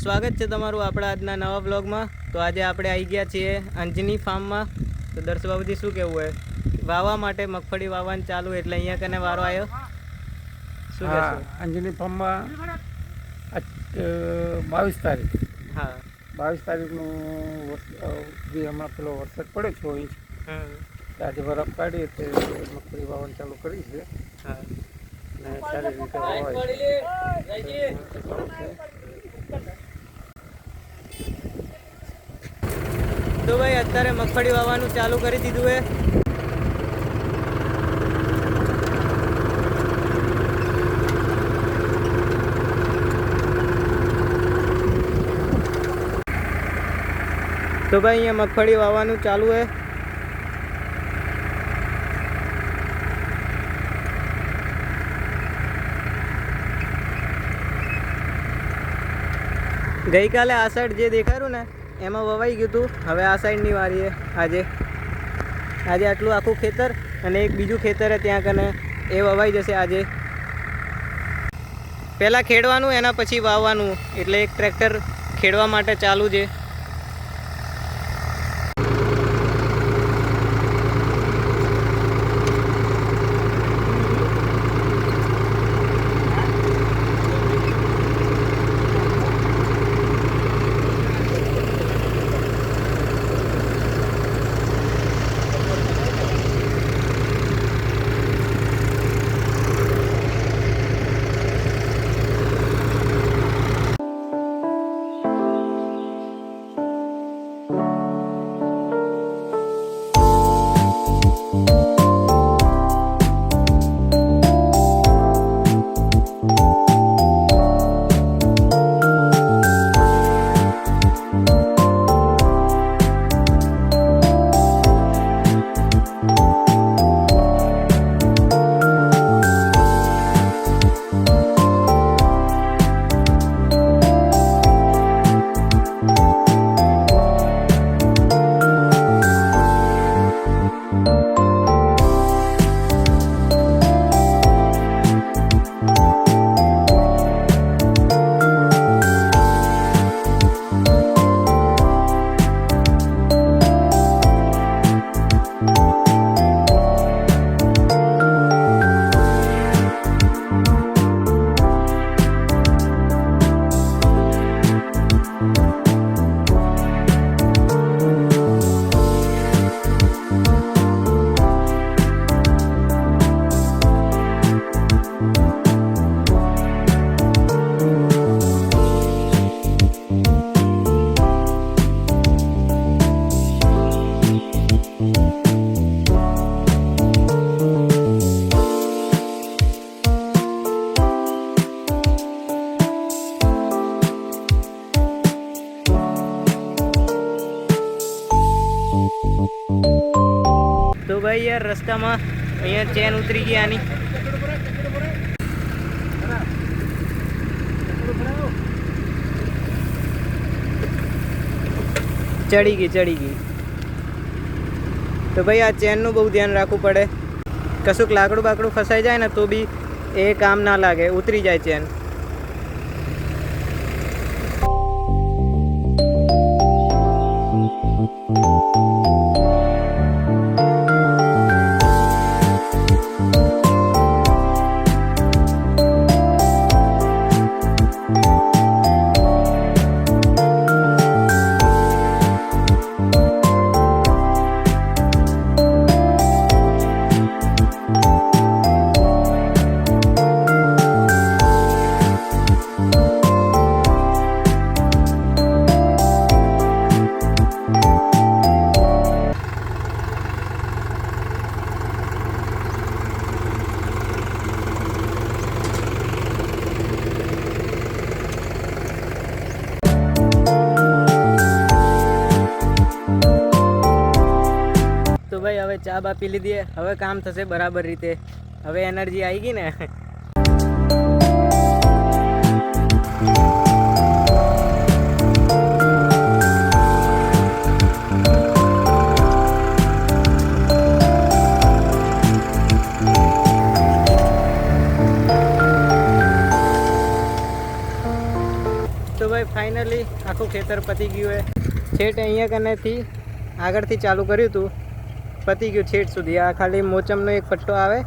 સ્વાગત છે તમારું આપણા આજના નવા બ્લોગમાં। તો આજે આપણે આવી ગયા છીએ અંજની ફાર્મમાં। તો દર્શક બાબુજી શું કહેવું હોય વાવવા માટે મગફળી વાવવાનું ચાલુ એટલે અહીંયા કને વારો આવ્યો શું કહેશો? અંજની ફાર્મમાં 22 તારીખ હા 22 તારીખનું જે હમણાં પેલો વરસાદ પડે 6 ઇંચ આજે બરફ કાઢીએ તે મગફળી વાવવાનું ચાલુ કરી છે। હા ને સારી રીતે વાવાય તો ભાઈ અત્યારે મગફળી વાવવાનું ચાલુ કરી દીધું હે। તો ભાઈ અહીંયા મગફળી વાવવાનું ચાલુ હે। ગઈકાલે આ સાઈડ જે દેખાયું ને એમાં વવાઈ ગયું હતું। હવે આ સાઈડની વારી છે આજે આટલું આખું ખેતર અને એક બીજું ખેતર છે ત્યાં કને એ વવાઈ જશે આજે। પહેલાં ખેડવાનું એના પછી વાવવાનું એટલે એક ટ્રેક્ટર ખેડવા માટે ચાલુ છે। तो भाई यार रस्ता में अँ चेन उतरी गई आनी चढ़ी गई। तो भाई आ चेन नु बहुत ध्यान राखવું પડે। કશુંક લાકડું બાકડું ફસાઈ જાય ને તો બી એ કામ ના લાગે, ઉતરી જાય ચેન। तो भाई હવે ચા બા પી લીધી, હવે કામ થશે બરાબર રીતે। હવે એનર્જી આવી ગઈ ને। તો ભાઈ ફાઇનલી ફાઇનલી આખું ખેતર પતી ગયું છે. છેટ અહીંયા કનેથી આગળથી ચાલુ કર્યું હતું, પતી ગયું છેટ સુધી. આ ખાલી મોચમનો એક પટ્ટો આવે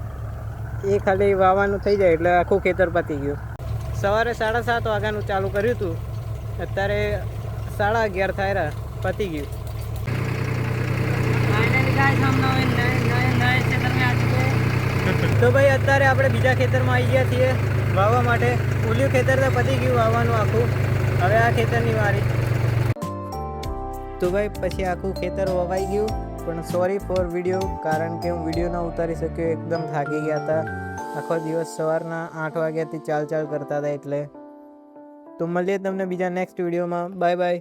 એ ખાલી વાવવાનું થઈ જાય એટલે આખું ખેતર પતી ગયું. સવારે 7:30 વાગ્યાનું ચાલુ કર્યું હતું, અત્યારે 11:30 થાય, પતી ગયું. તો ભાઈ અત્યારે આપણે બીજા ખેતરમાં આવી ગયા છીએ વાવવા માટે. ઓલું ખેતર તો પતી ગયું વાવવાનું આખું, હવે આ ખેતરની વારી. તો ભાઈ પછી આખું ખેતર વવાઈ ગયું, પણ સોરી ફોર વિડીયો, કારણ કે હું વિડીયો ના ઉતારી શક્યો, એકદમ થાકી ગયા હતા. આખો દિવસ સવારના 8 વાગ્યાથી ચાલ કરતા હતા એટલે. તો મળીએ તમને બીજા નેક્સ્ટ વિડીયોમાં. Bye bye.